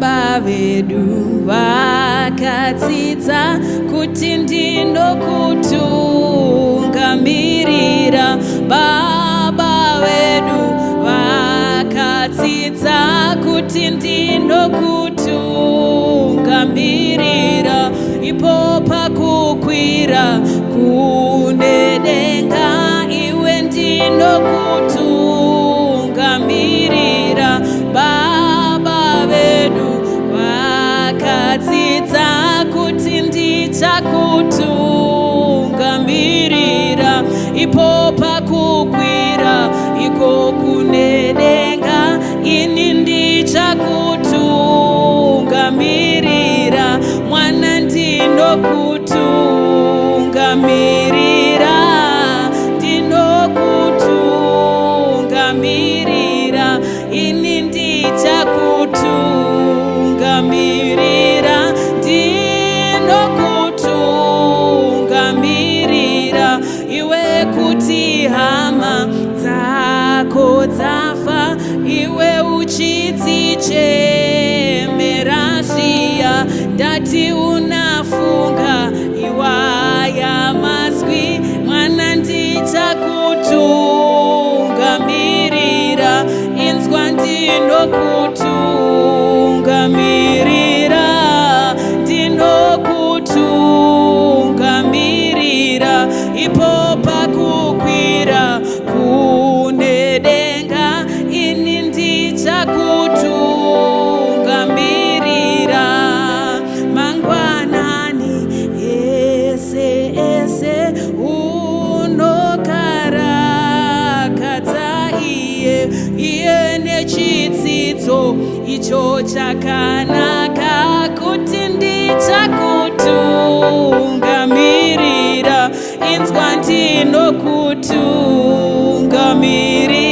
baba vedu vakadzidza kuti ndinokutungamirira. Baba vedu vakadzidza kuti ndinokutungamirira. Ipo pakukwira kune denga iwe ndinokutungamirira. Baba vedu vakadzidza kuti ndichakutungamirira. Ipo pakukwira iko kune denga ini ndichakutungamirira. Mwana ndinokutungamirira, ndinokutungamirira, ini ndichakutungamirira, ndinokutungamirira. Iwe kuti hama dzako dzafa, iwe uchidzichemera zviya, ndati unafunga iwaya mazwi. Mwana ndichakutungamirira, inzwa ndinokutungamirira, ndinokutungamirira. Ipo pakukwira kune denga ini ndichakutungamirira. Mangwanani ese ese unokarakadza iye nechidzidzo icho chakanaka kuti ndichakutungamirira. Inzwa ndinokutungamirira.